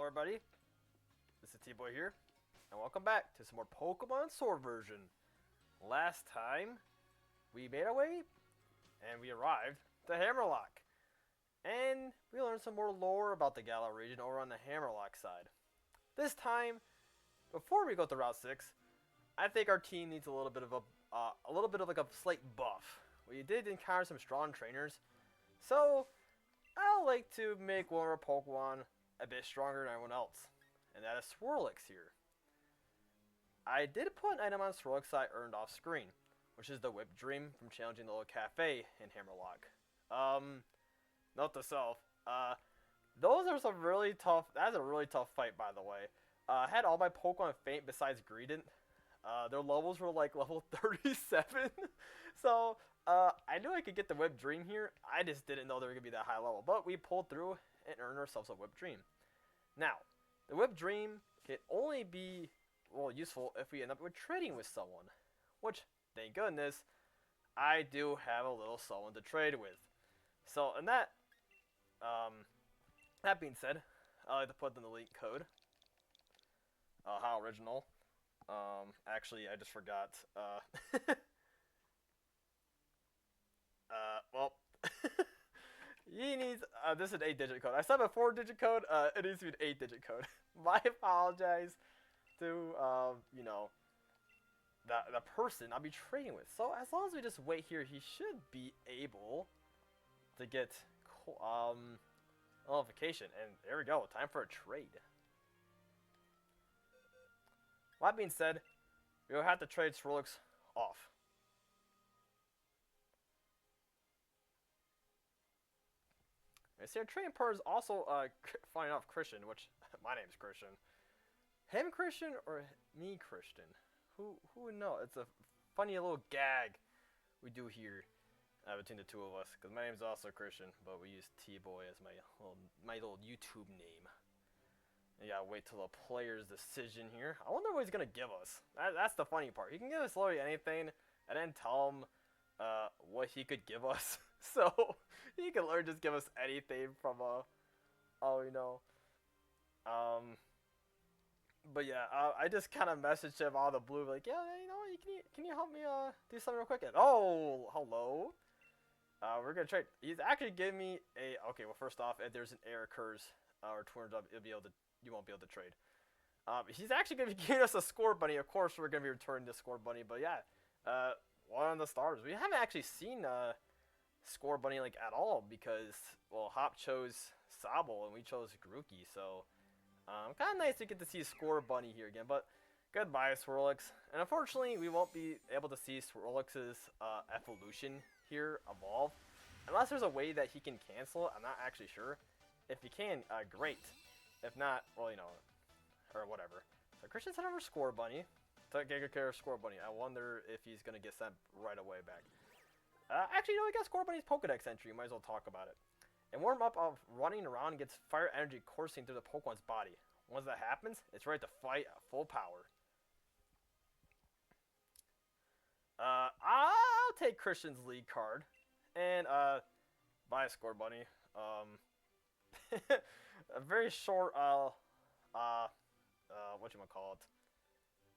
Hello everybody, this is T.Boy here, and welcome back to some more Pokemon Sword version. Last time, we made our way, and we arrived to Hammerlock. And we learned some more lore about the Galar region over on the Hammerlock side. This time, before we go to Route 6, I think our team needs a little bit of like a slight buff. We did encounter some strong trainers, so I would like to make one of our Pokemon a bit stronger than everyone else, and that is Swirlix here. I did put an item on Swirlix that I earned off screen, which is the Whip Dream from challenging the little cafe in Hammerlock. Note to self, those are some really tough, that's a really tough fight, by the way. I had all my Pokemon faint besides Greedent. Their levels were like level 37, so I knew I could get the Whip Dream here. I just didn't know they were going to be that high level, but we pulled through and earned ourselves a Whip Dream. Now, the Whip Dream can only be, well, useful if we end up with trading with someone, which, thank goodness, I do have a little someone to trade with. So, and that being said, I like to put in the link code. How original. Actually, I just forgot. Well, he needs, this is an 8-digit code. I said a 4-digit code, it needs to be an 8-digit code. My apologize to, you know, the person I'll be trading with. So, as long as we just wait here, he should be able to get, notification. And there we go, time for a trade. Well, that being said, we'll have to trade Swirlix off. I see our trading partner is also, funny enough, Christian, which, my name's Christian. Him Christian or me Christian? Who would know? It's a funny little gag we do here between the two of us. Because my name's also Christian, but we use T-Boy as my little YouTube name. You gotta wait till the player's decision here. I wonder what he's gonna give us. That's the funny part. He can give us literally anything, and then tell him what he could give us. So he can literally just give us anything from all we know. But yeah, I just kind of messaged him out of the blue, like, yeah, you know, can you help me do something real quick? And, oh, hello. We're gonna trade. He's actually giving me a. Okay, well, first off, if there's an error occurs or turns up, you won't be able to trade. He's actually going to be giving us a Score Bunny. Of course, we're going to be returning the Score Bunny. But yeah, one of the stars. We haven't actually seen Score Bunny like at all because, well, Hop chose Sobble and we chose Grookey. So kind of nice to get to see Score Bunny here again. But goodbye, Swirlix. And unfortunately, we won't be able to see Swirlix's evolution here evolve. Unless there's a way that he can cancel it. I'm not actually sure. If you can, great. If not, well, you know, or whatever. So Christian's head over Score Bunny to get good care of Score Bunny. I wonder if he's gonna get sent right away back. Actually, you know, we got Score Bunny's Pokedex entry. You might as well talk about it. And warm up of running around gets fire energy coursing through the Pokemon's body. Once that happens, it's ready to fight at full power. I'll take Christian's lead card and buy a Score Bunny. A very short, whatchamacallit,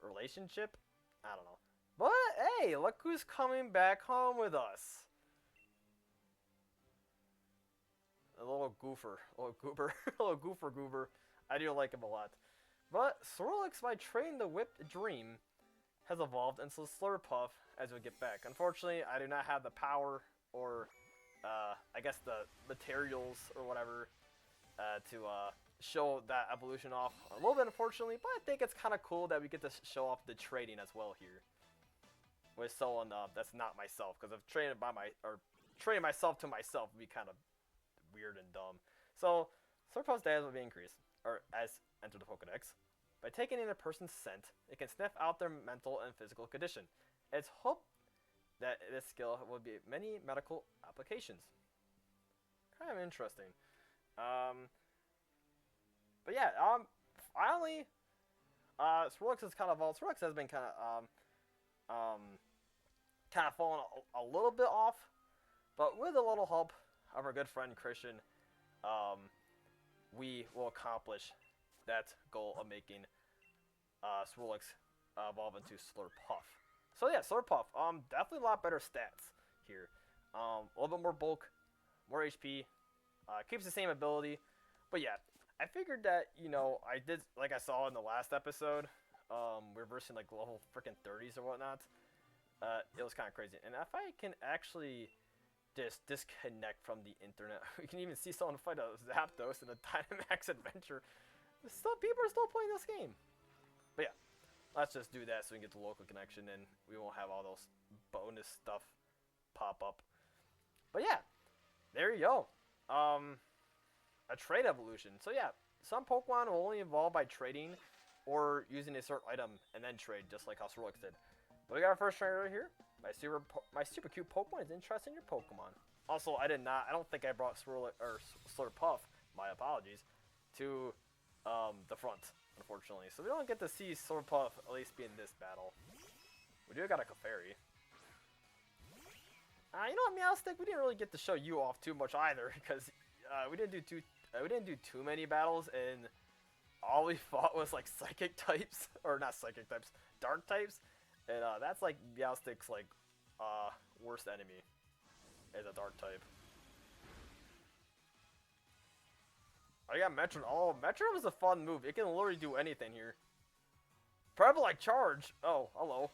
relationship? I don't know. But, hey, look who's coming back home with us. A little goofer. A little goober. A little goober. I do like him a lot. But, Swirlix, by training the Whipped Dream, has evolved into Slurpuff as we get back. Unfortunately, I do not have the power or, I guess the materials or whatever to show that evolution off a little bit, unfortunately, but I think it's kind of cool that we get to show off the trading as well here with someone that's not myself, because if trading trading myself to myself would be kind of weird and dumb. So Slurpuff's stats will be increased, or as enter the Pokedex. By taking in a person's scent, it can sniff out their mental and physical condition. It's hoped that this skill will be many medical applications. Kind of interesting. But yeah, finally, Swirlix has kind of evolved. Swirlix has been kind of fallen a little bit off, but with a little help of our good friend Christian, we will accomplish that goal of making Swirlix evolve into Slurpuff. So yeah, Slurpuff, definitely a lot better stats here. A little bit more bulk, more HP, keeps the same ability. But yeah, I figured that, I did, like I saw in the last episode, reversing like level freaking 30s or whatnot. It was kind of crazy. And if I can actually just disconnect from the internet, we can even see someone fight a Zapdos in a Dynamax adventure. People are still playing this game. But yeah, let's just do that so we can get the local connection and we won't have all those bonus stuff pop up. But yeah, there you go. A trade evolution. So yeah, some Pokemon will only evolve by trading or using a certain item and then trade, just like how Swirlix did. But we got our first trainer right here. My super cute Pokemon is interested in your Pokemon. Also, I don't think I brought Slurpuff, my apologies, to the front, unfortunately. So we don't get to see Slurpuff at least be in this battle. We do got a Clefairy. You know what, Meowstic? We didn't really get to show you off too much either, because we didn't do too many battles, and all we fought was like psychic types, or not psychic types, dark types, and that's like Meowstic's like worst enemy is a dark type. I got Metronome. Oh, Metronome is a fun move. It can literally do anything here. Parabolic Charge. Oh, hello.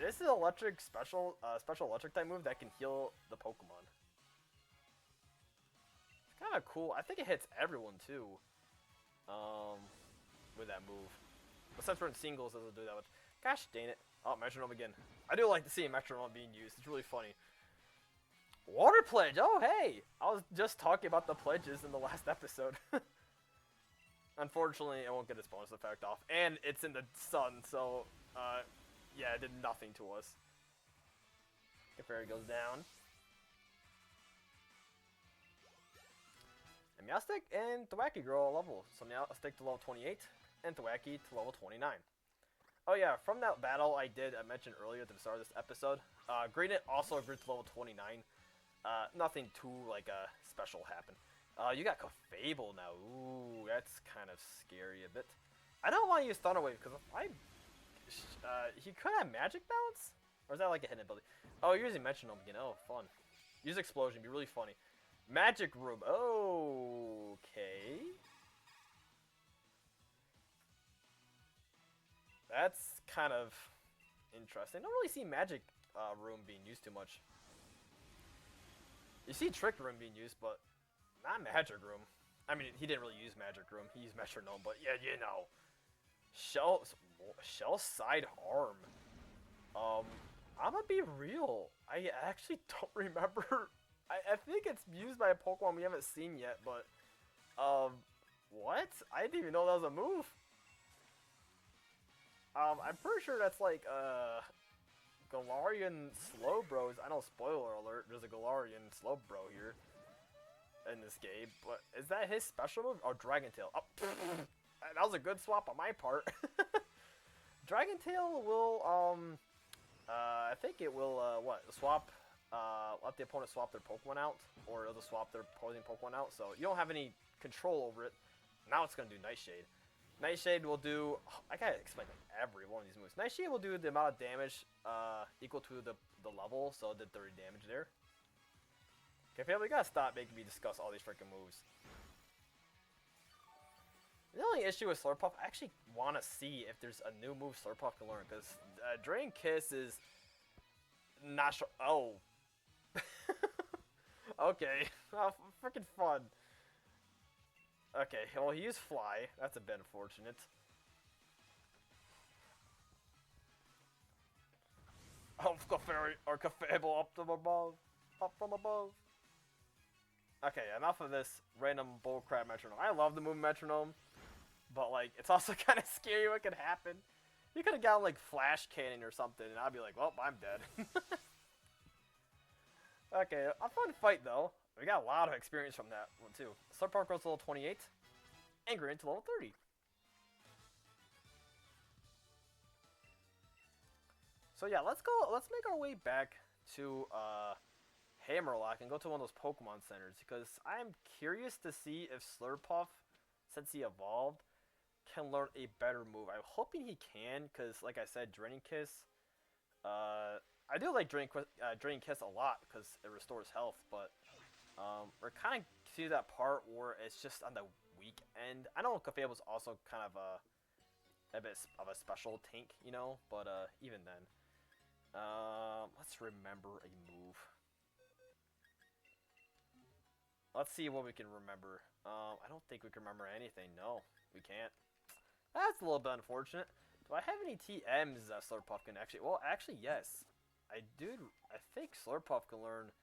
This is electric special electric type move that can heal the Pokemon. It's kind of cool. I think it hits everyone too. With that move. But since we're in singles, it doesn't do that much. Gosh dang it. Oh, Metronome again. I do like to see Metronome being used. It's really funny. Water Pledge! Oh, hey! I was just talking about the pledges in the last episode. Unfortunately, it won't get its bonus effect off. And it's in the sun, so, yeah, it did nothing to us. Clefairy goes down. And Meowstic and Thwackey grow a level. So Meowstic to level 28, and Thwackey to level 29. Oh yeah, from that battle I mentioned earlier at the start of this episode, Greenit also grew to level 29. Nothing too, special happened. You got Clefable now. Ooh, that's kind of scary a bit. I don't want to use Thunder Wave, because he could have Magic Bounce? Or is that like a hidden ability? Oh, you're using Metronome again. Oh, fun. Use Explosion, be really funny. Magic Room. Okay. That's kind of interesting. I don't really see Magic Room being used too much. You see Trick Room being used, but not Magic Room. I mean, he didn't really use Magic Room. He used Metronome, but yeah, you know. Shell Side Arm. I'm gonna be real. I actually don't remember. I think it's used by a Pokemon we haven't seen yet, but what? I didn't even know that was a move. I'm pretty sure that's like Galarian Slowbros. I know, spoiler alert, there's a Galarian Slowbro here in this game, but is that his special move? Oh, Dragon Tail. Oh, that was a good swap on my part. Dragon Tail will, I think it will, swap, let the opponent swap their Pokemon out, or it'll swap their opposing Pokemon out, so you don't have any control over it. Now it's going to do Nightshade. Nightshade will do, I gotta explain like every one of these moves. Nightshade will do the amount of damage equal to the level, so it did 30 damage there. Okay, family, you gotta stop making me discuss all these freaking moves. The only issue with Slurpuff, I actually want to see if there's a new move Slurpuff can learn, because Drain Kiss is not sure. Oh. Okay. Oh, freaking fun. Okay, well, he used Fly. That's a bit unfortunate. Oh, Clefairy, or Clefable up from above. Up from above. Okay, enough of this random bullcrap Metronome. I love the move Metronome, but, like, it's also kind of scary what could happen. You could have gotten, like, Flash Cannon or something, and I'd be like, well, I'm dead. Okay, a fun fight, though. We got a lot of experience from that one, too. Slurpuff goes to level 28, and Green to level 30. So yeah, let's make our way back to Hammerlock and go to one of those Pokemon centers, because I'm curious to see if Slurpuff since he evolved, can learn a better move. I'm hoping he can, because like I said, Draining Kiss. I do like Draining Kiss a lot because it restores health, but we're kind of to that part where it's just on the weak end. I know Cafable's also kind of a bit of a special tank, you know, but even then. Let's remember a move. Let's see what we can remember. I don't think we can remember anything. No, we can't. That's a little bit unfortunate. Do I have any TMs that Slurpuff can actually... Well, actually, yes. I do. I think Slurpuff can learn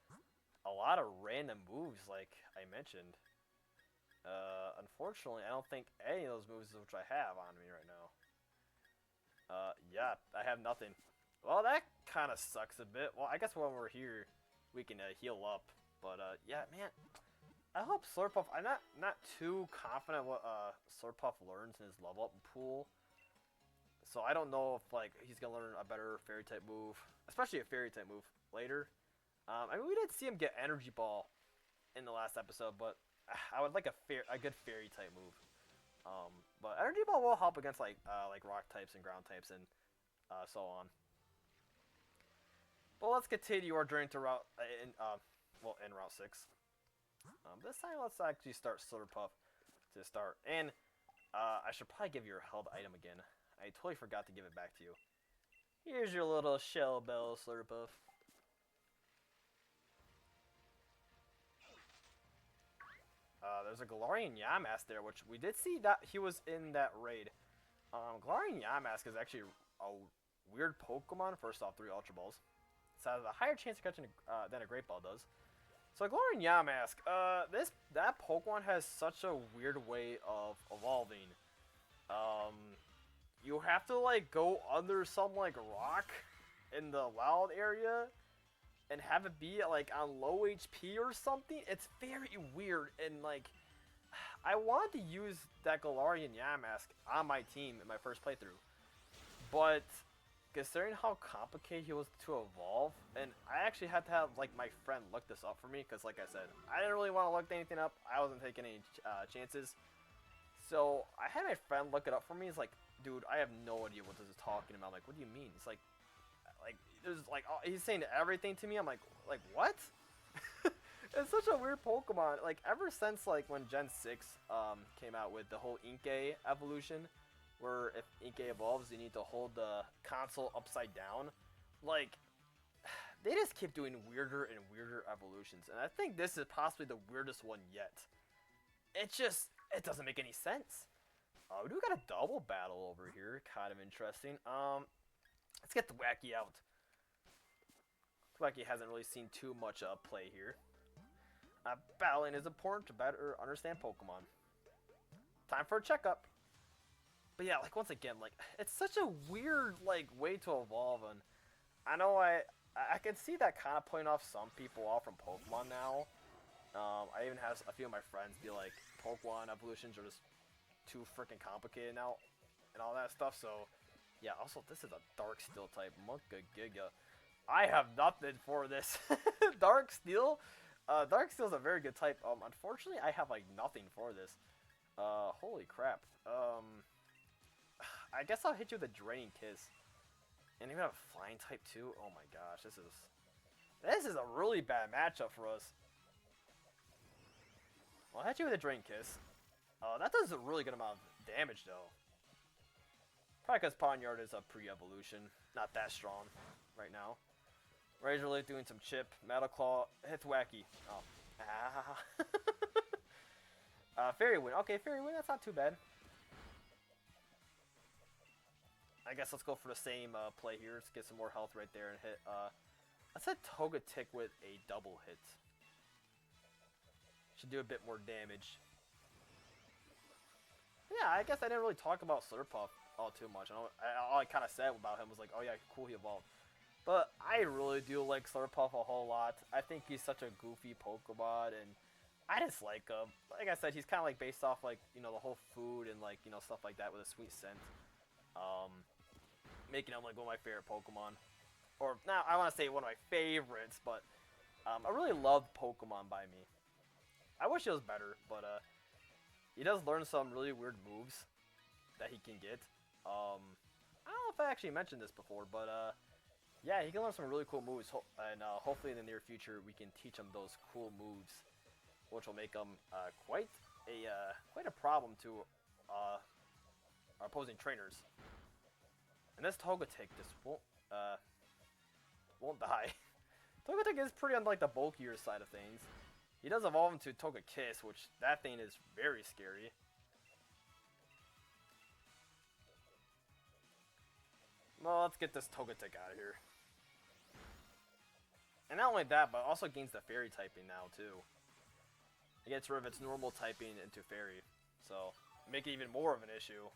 a lot of random moves, like I mentioned. Unfortunately, I don't think any of those moves which I have on me right now. Yeah, I have nothing. Well, that kind of sucks a bit. Well, I guess when we're here, we can heal up. But, yeah, man. I hope Slurpuff... I'm not too confident what Slurpuff learns in his level up pool. So I don't know if like he's gonna learn a better fairy type move, especially a fairy type move later. I mean, we did see him get Energy Ball in the last episode, but I would like a good fairy type move. But Energy Ball will help against like rock types and ground types and so on. But let's continue our journey to route in Route 6. This time let's actually start Slurpuff to start, and I should probably give you your held item again. I totally forgot to give it back to you. Here's your little shell bell, Slurpuff. There's a Galarian Yamask there, which we did see that he was in that raid. Galarian Yamask is actually a weird Pokemon. First off, 3 Ultra Balls. So it has a higher chance of catching than a Great Ball does. So Galarian Yamask, that Pokemon has such a weird way of evolving. You have to like go under some like rock in the wild area and have it be like on low HP or something. It's very weird, and like I wanted to use that Galarian Yamask on my team in my first playthrough, but considering how complicated he was to evolve, and I actually had to have like my friend look this up for me because like I said, I didn't really want to look anything up. I wasn't taking any chances. So I had my friend look it up for me. He's like, dude, I have no idea what this is talking about. I'm like, what do you mean? He's like there's like, he's saying everything to me. I'm like what? It's such a weird Pokemon. Like ever since like when Gen 6 came out with the whole Inkay evolution, where if Inkay evolves, you need to hold the console upside down. Like they just keep doing weirder and weirder evolutions, and I think this is possibly the weirdest one yet. It doesn't make any sense. We do got a double battle over here. Kind of interesting. Let's get the Wacky out. Wacky hasn't really seen too much play here. Battling is important to better understand Pokemon. Time for a checkup. But yeah, like once again, like it's such a weird like way to evolve, and I know I can see that kind of putting off some people off from Pokemon now. I even have a few of my friends be like, Pokemon evolutions are just too freaking complicated now, and all that stuff. So, yeah. Also, this is a Dark Steel type Monka Giga. I have nothing for this. Dark Steel. Dark Steel is a very good type. Unfortunately, I have like nothing for this. Holy crap. I guess I'll hit you with a Draining Kiss. And you have a Flying type too. Oh my gosh, this is a really bad matchup for us. I'll hit you with a Drain Kiss. That does a really good amount of damage, though. Probably because Pawniard is a pre-evolution. Not that strong right now. Razor Leaf doing some chip. Metal Claw hits Wacky. Oh. Ah. Fairy Wind. Okay, Fairy Wind, that's not too bad. I guess let's go for the same play here. Let's get some more health right there and hit. Let's hit Togetic with a double hit. Should do a bit more damage. Yeah, I guess I didn't really talk about Slurpuff all too much. All I kind of said about him was like, oh yeah, cool, he evolved. But I really do like Slurpuff a whole lot. I think he's such a goofy Pokemon, and I just like him. Like I said, he's kind of like based off like, you know, the whole food and like, you know, stuff like that with a sweet scent. Making him like one of my favorite Pokemon. Or, now I want to say one of my favorites, but I really love Pokemon by me. I wish it was better, but he does learn some really weird moves that he can get. I don't know if I actually mentioned this before, but yeah, he can learn some really cool moves, and hopefully in the near future we can teach him those cool moves, which will make him quite a problem to our opposing trainers. And this Togetic just won't die. Togetic is pretty on like the bulkier side of things. He does evolve into Togekiss, which that thing is very scary. Well, let's get this Togetic out of here. And not only that, but also gains the Fairy typing now, too. It gets rid of its normal typing into Fairy. So, make it even more of an issue.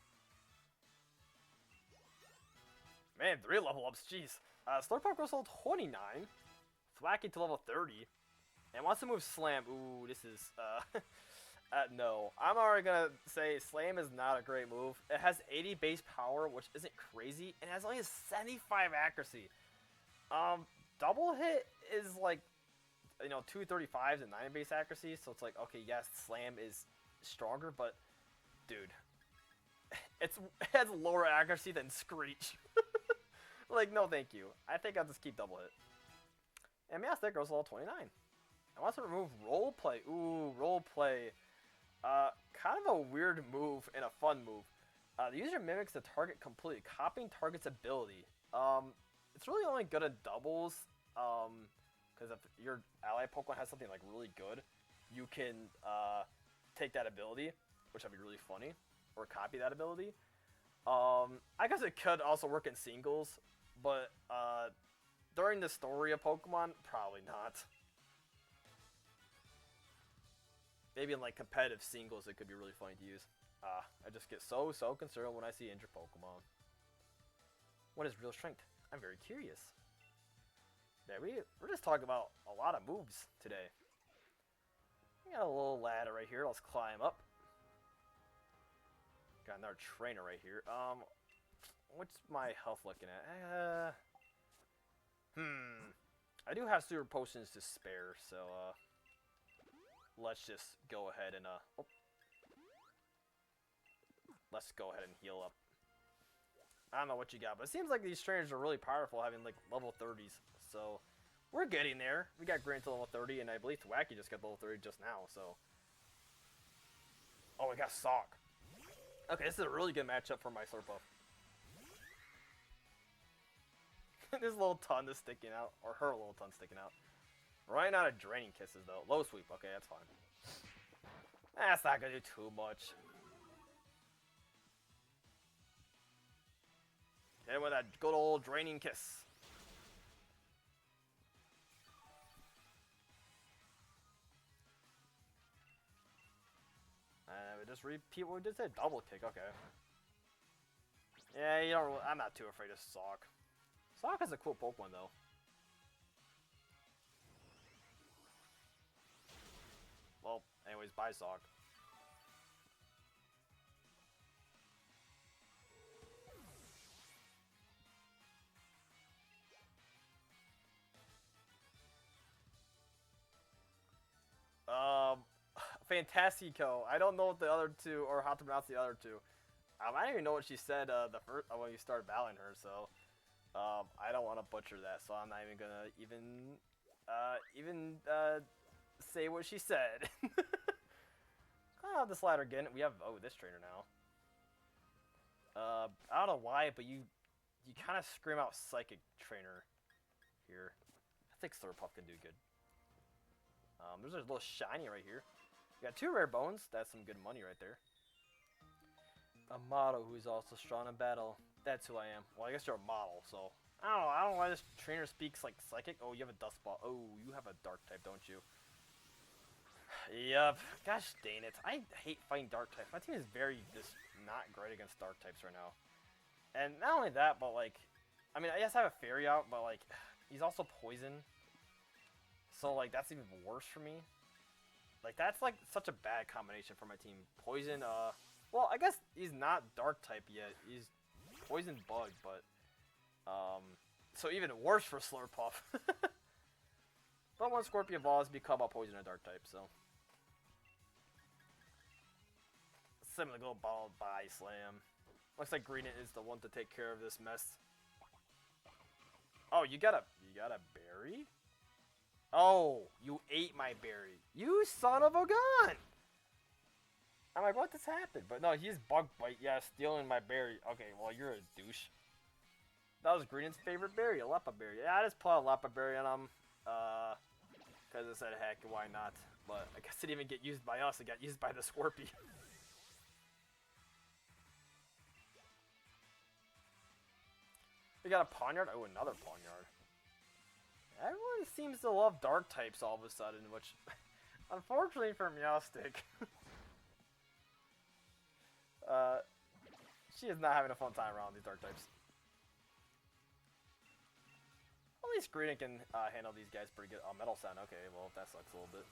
Man, 3 level ups, jeez. Slurpuff goes to level 29. Thwacky to level 30. And wants to move Slam. Ooh, this is, no. I'm already gonna say Slam is not a great move. It has 80 base power, which isn't crazy, and it has only a 75 accuracy. Double hit is like, 235s and 9 base accuracy, so it's like, okay, yes, Slam is stronger, but, dude, it has lower accuracy than Screech. Like, no thank you. I think I'll just keep double hit. And Meowstic goes to level 29. I want to remove Roleplay. Ooh, Roleplay. Kind of a weird move and a fun move. The user mimics the target completely, copying target's ability. It's really only good at doubles, because if your ally Pokemon has something like really good, you can take that ability, which would be really funny, or copy that ability. I guess it could also work in singles, but during the story of Pokemon, probably not. Maybe in like competitive singles, it could be really funny to use. I just get so concerned when I see injured Pokemon. What is real strength? I'm very curious. Yeah, we're just talking about a lot of moves today. We got a little ladder right here. Let's climb up. Got another trainer right here. What's my health looking at? I do have super potions to spare, so let's just go ahead and let's go ahead and heal up. I don't know what you got, but it seems like these trainers are really powerful, having like level 30s. So we're getting there. We got Grant to level 30, and I believe Thwacky just got level 30 just now. So, oh, we got Sock. Okay, this is a really good matchup for my Slurpuff. This little tongue is sticking out, or her little tongue sticking out. Running out of Draining Kisses though. Low sweep. Okay, that's fine. That's not gonna do too much. And with that good old Draining Kiss. And we just repeat what we just said. Double kick. Okay. Yeah, you don't really, I'm not too afraid of Sock. Sock is a cool Pokemon though. Well, anyways, bye Sock. Fantastico. I don't know what the other two, or how to pronounce the other two. I don't even know what she said the first when you started battling her, so I don't want to butcher that, so I'm not even gonna even say what she said. I'll have this ladder again. We have this trainer now. I don't know why, but you kind of scream out Psychic Trainer here. I think Slurpuff can do good. There's a little shiny right here. We got 2 rare bones. That's some good money right there. A model who's also strong in battle. That's who I am. Well, I guess you're a model, so I don't know why this trainer speaks like psychic. Oh, you have a dust ball. Oh, you have a dark type, don't you? Yep. Gosh dang it. I hate fighting dark types. My team is very just not great against dark types right now. And not only that, but like, I mean, I guess I have a fairy out, but like, he's also poison. So like, that's even worse for me. Like, that's like such a bad combination for my team. Poison, well, I guess he's not dark type yet. He's poison bug, but so even worse for Slurpuff. But when Scorpion evolves, become a poison and dark type, so. I'm gonna go ball by slam. Looks like Green is the one to take care of this mess. Oh, you got a berry? Oh, you ate my berry. You son of a gun! I'm like, what just happened? But no, he's bug bite. Yeah, stealing my berry. Okay, well, you're a douche. That was Green's favorite berry, a lepa berry. Yeah, I just put a lepa berry on him. Because I said, heck, why not? But I guess it didn't even get used by us. It got used by the Scorpy. We got a Pawnyard. Oh, another Pawnyard. Everyone seems to love dark types all of a sudden, which, unfortunately for Meowstic, she is not having a fun time around these dark types. At least Green can handle these guys pretty good. Oh, Metal Sound. Okay, well, that sucks a little bit.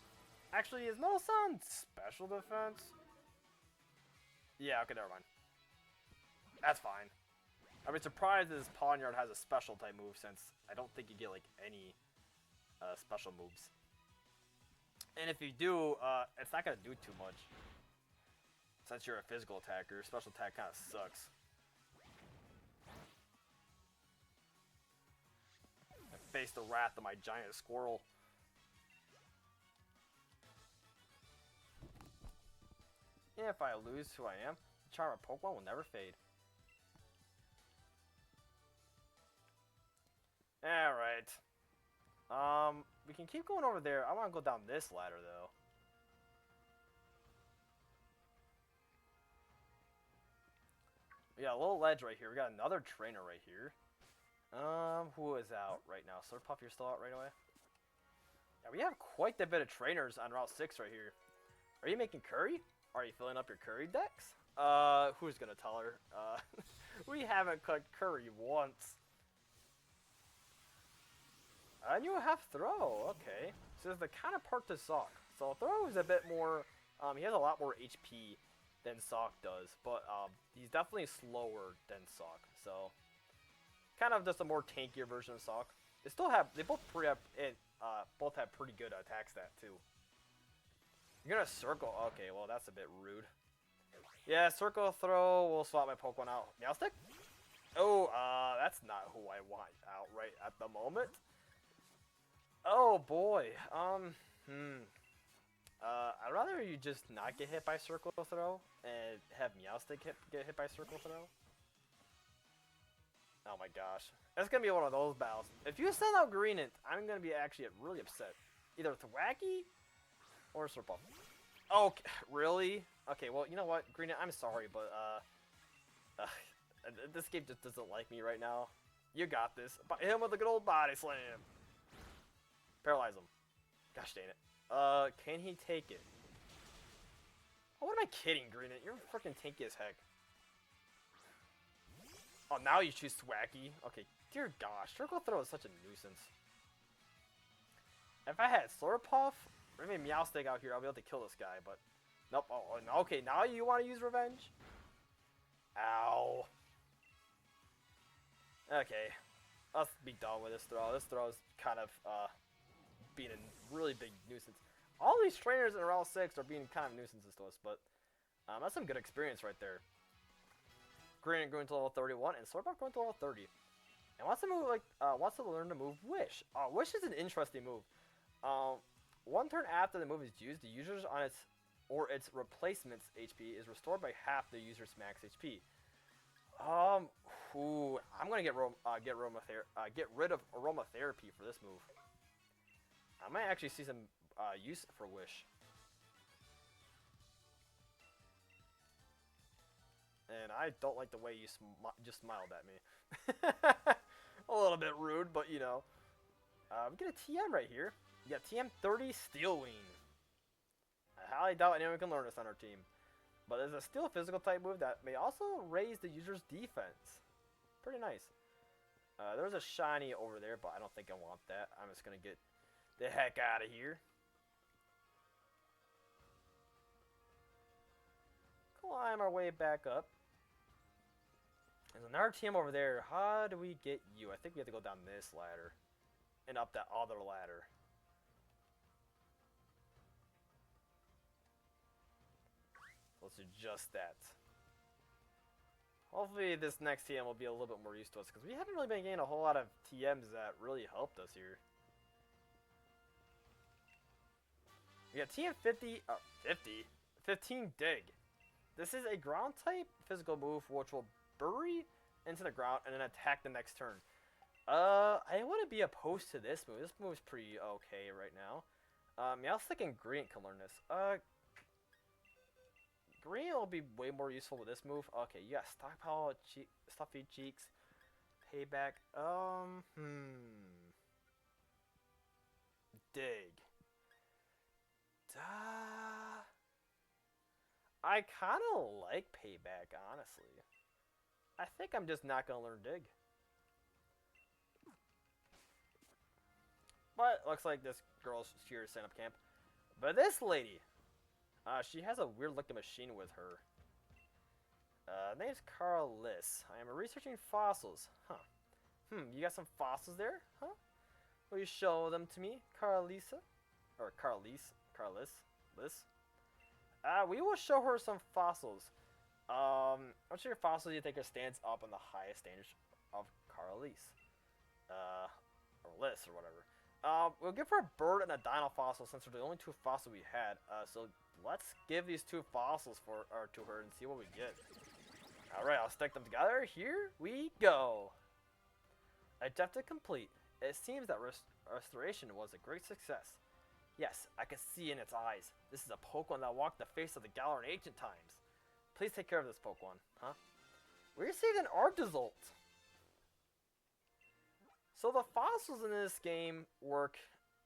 Actually, is Metal Sound special defense? Yeah, okay, never mind. That's fine. I'd be surprised if this Pawnyard has a special type move, since I don't think you get, like, any special moves. And if you do, it's not going to do too much. Since you're a physical attacker, special attack kind of sucks. I face the wrath of my giant squirrel. And if I lose who I am, the charm of Pokemon will never fade. Alright. We can keep going over there. I want to go down this ladder, though. We got a little ledge right here. We got another trainer right here. Who is out right now? Slurpuff, you're still out right away? Yeah, we have quite a bit of trainers on Route 6 right here. Are you making curry? Are you filling up your curry decks? Who's gonna tell her? We haven't cooked curry once. And you have throw, okay. So there's the kind of part to Sock. So throw is a bit more, he has a lot more HP than Sock does, but he's definitely slower than Sock. So kind of just a more tankier version of Sock. They still have, they both both have pretty good attack stat too. You're gonna circle, okay, well that's a bit rude. Yeah, circle throw, we'll swap my Pokemon out. Meowstic? Oh, that's not who I want out right at the moment. Oh boy, I'd rather you just not get hit by Circle Throw and have Meowstic get hit by Circle Throw. Oh my gosh, that's gonna be one of those battles. If you send out Greenant, I'm gonna be actually really upset. Either Thwacky or Slurpuff. Oh, really? Okay, well, you know what, Greenant, I'm sorry, but this game just doesn't like me right now. You got this. Hit him with a good old body slam. Paralyze him. Gosh dang it. Can he take it? Oh, what am I kidding, Greenant? You're freaking tanky as heck. Oh, now you choose Thwacky. Okay, dear gosh. Circle Throw is such a nuisance. If I had Slurpuff, or maybe Meowstic out here, I'll be able to kill this guy, but... Nope. Oh, okay, now you want to use Revenge? Ow. Okay. Let's be done with this throw. This throw is kind of, being a really big nuisance. All these trainers in Route 6 are being kind of nuisances to us, but that's some good experience right there. Green going to level 31 and Slurpuff going to level 30. And wants to move wants to learn to move Wish. Wish is an interesting move. One turn after the move is used, the user's on its or its replacement's HP is restored by half the user's max HP. I'm gonna get rid of aromatherapy for this move. I might actually see some use for Wish. And I don't like the way you just smiled at me. A little bit rude, but you know. We get a TM right here. You got TM 30 Steel Wing. I highly doubt anyone can learn this on our team. But there's a Steel physical type move that may also raise the user's defense. Pretty nice. There's a shiny over there, but I don't think I want that. I'm just going to get the heck out of here. Climb our way back up. There's another team over there. How do we get you? I think we have to go down this ladder. And up that other ladder. Let's do just that. Hopefully this next TM will be a little bit more used to us, because we haven't really been getting a whole lot of TMs that really helped us here. We got TM 50, 15 Dig. This is a ground type physical move which will bury into the ground and then attack the next turn. I wouldn't be opposed to this move. This move is pretty okay right now. Yeah, I was thinking Green can learn this. Green will be way more useful with this move. Okay, you got Stockpile, Stuffy Cheeks, Payback. Dig. I kind of like Payback, honestly. I think I'm just not going to learn Dig. But looks like this girl's here to set up camp. But this lady, she has a weird looking machine with her. Name's Carlis. I am researching fossils. Huh. You got some fossils there? Huh? Will you show them to me, Carlisa? Or Carlis? Liz? We will show her some fossils. What's your fossils you think stands up on the highest stage of Carlis? Or Liz, or whatever. We'll give her a bird and a dino fossil since they're the only two fossils we had. So let's give these two fossils to her and see what we get. Alright, I'll stick them together. Here we go. Objective complete. It seems that restoration was a great success. Yes, I can see in its eyes. This is a Pokemon that walked the face of the Galar in ancient times. Please take care of this Pokemon, huh? We received an Arctozolt. So the fossils in this game work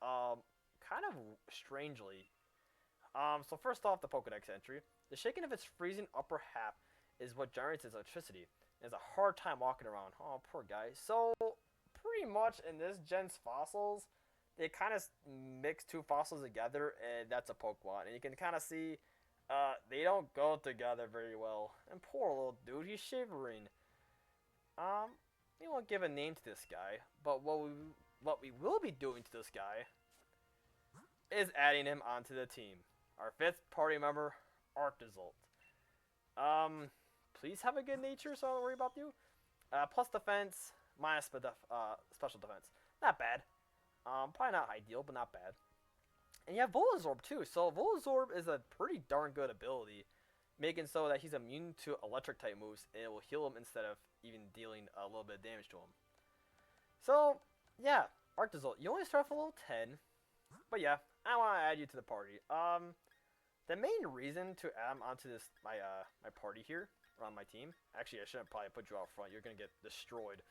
kind of strangely. So first off, the Pokedex entry. The shaking of its freezing upper half is what generates its electricity. It has a hard time walking around. Oh, poor guy. So pretty much in this gen's fossils, they kind of mix two fossils together, and that's a Pokemon. And you can kind of see they don't go together very well. And poor little dude, he's shivering. We won't give a name to this guy, but what we will be doing to this guy is adding him onto the team. Our 5th party member, Arctozolt. Please have a good nature, so I don't worry about you. Plus defense, minus special defense. Not bad. Probably not ideal, but not bad. And you have Volazorb too. So Volazorb is a pretty darn good ability, making so that he's immune to electric type moves, and it will heal him instead of even dealing a little bit of damage to him. So yeah, Arctozolt, you only start from level 10, but yeah, I want to add you to the party. The main reason to add him onto this my party here, or on my team, actually I shouldn't probably put you out front, you're gonna get destroyed,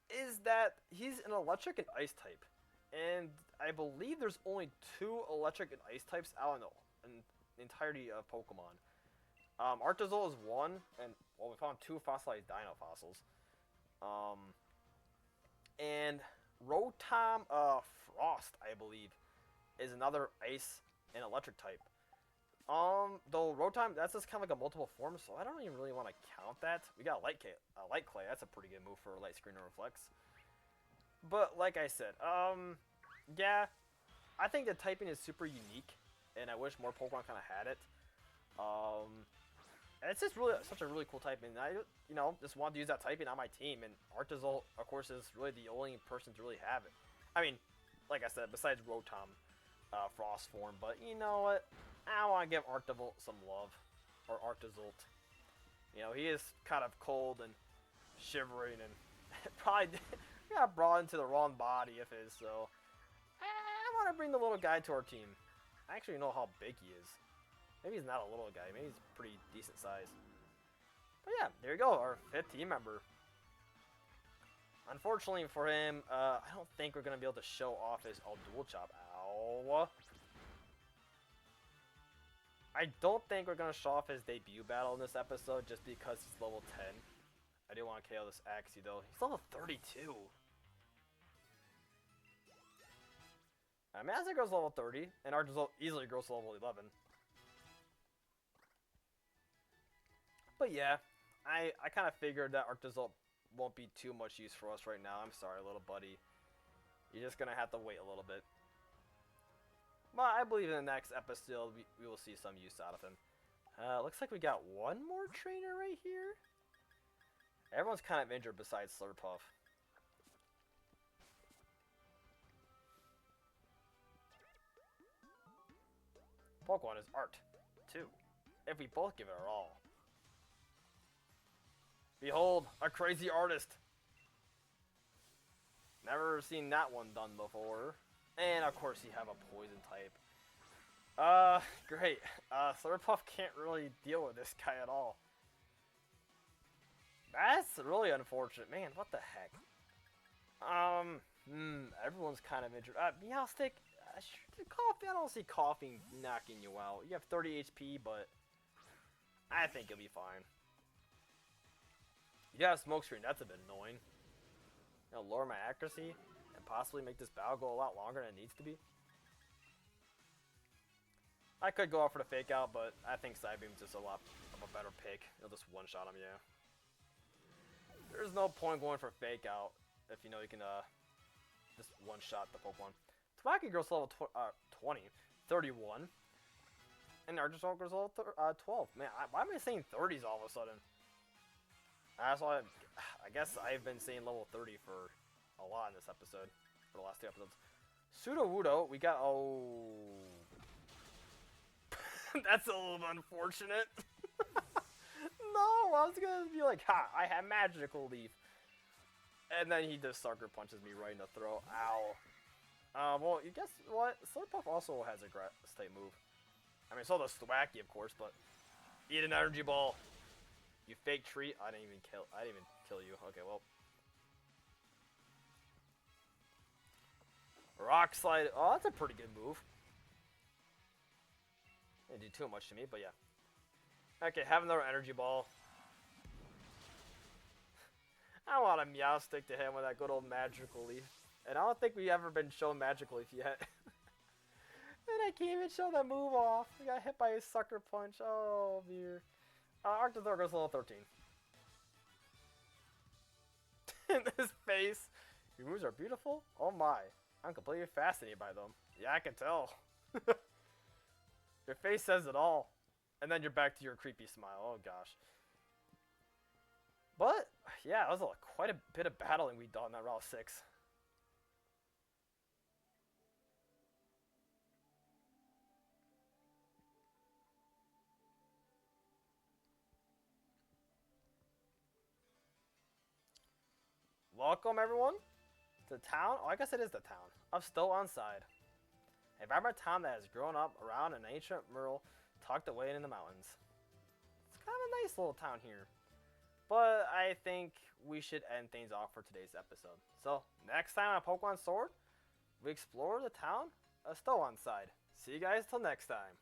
is that he's an electric and ice type. And I believe there's only 2 electric and ice types out in the entirety of Pokemon. Arctozolt is 1, and well, we found 2 fossilized dino fossils. And Rotom Frost, I believe, is another ice and electric type. Though Rotom, that's just kind of like a multiple form, so I don't even really want to count that. We got Light Clay, that's a pretty good move for Light Screen and Reflex. But like I said, yeah, I think the typing is super unique, and I wish more Pokemon kind of had it. It's just really such a really cool type, and I, just wanted to use that typing on my team. And Arctozolt, of course, is really the only person to really have it. I mean, like I said, besides Rotom, Frost form. But you know what? I want to give Arctozolt some love, or Arctozolt. He is kind of cold and shivering, and probably got brought into the wrong body of his. So I want to bring the little guy to our team. I actually know how big he is. Maybe he's not a little guy. Maybe he's pretty decent size. But yeah, there you go. Our 5th team member. Unfortunately for him, I don't think we're going to be able to show off his dual chop. Ow. I don't think we're going to show off his debut battle in this episode just because he's level 10. I do want to KO this Axie though. He's level 32. Mazda goes level 30, and Arctozolt easily grows to level 11. But yeah, I kind of figured that Arctozolt won't be too much use for us right now. I'm sorry, little buddy. You're just going to have to wait a little bit. But I believe in the next episode, we will see some use out of him. Looks like we got one more trainer right here. Everyone's kind of injured besides Slurpuff. Pokemon is art, too, if we both give it our all. Behold, a crazy artist. Never seen that one done before. And of course you have a poison type. Great. Slurpuff can't really deal with this guy at all. That's really unfortunate. Man, what the heck? Everyone's kind of injured. Meowstic, Coffee, I don't see Coughing knocking you out. You have 30 HP, but I think you'll be fine. You have Smokescreen, that's a bit annoying. It'll lower my accuracy and possibly make this battle go a lot longer than it needs to be. I could go out for the fake out, but I think Psybeam's just a lot of a better pick. It'll just one-shot him, yeah. There's no point going for fake out if you know you can just one-shot the Pokemon. Tamaki Girl's level 20, 31. And Argentine Girl's level 12. Man, why am I saying 30s all of a sudden? That's why I guess I've been saying level 30 for a lot in this episode. For the last two episodes. Sudowoodo, we got, oh. That's a little unfortunate. No, I was gonna be like, ha, I have Magical Leaf. And then he just sucker punches me right in the throat. Ow. Well, you guess what? Slurpuff also has a grass type move. I mean, so does Thwacky, of course, but eat an energy ball. You fake treat. I didn't even kill you. Okay, well. Rock Slide. Oh, that's a pretty good move. Didn't do too much to me, but yeah. Okay, have another energy ball. I want a Meowstic to hit with that good old Magical Leaf. And I don't think we've ever been shown Magical Leaf yet. And I can't even show that move off. We got hit by a sucker punch. Oh, dear. Arctothorgos level 13. In his face. Your moves are beautiful? Oh my. I'm completely fascinated by them. Yeah, I can tell. Your face says it all. And then you're back to your creepy smile. Oh gosh. But, yeah, that was quite a bit of battling we done in that Route 6. Welcome, everyone, to the town, oh, I guess it is the town, of Stow-on-Side. A vibrant town that has grown up around an ancient mural tucked away in the mountains. It's kind of a nice little town here. But I think we should end things off for today's episode. So, next time on Pokemon Sword, we explore the town of Stow-on-Side. See you guys till next time.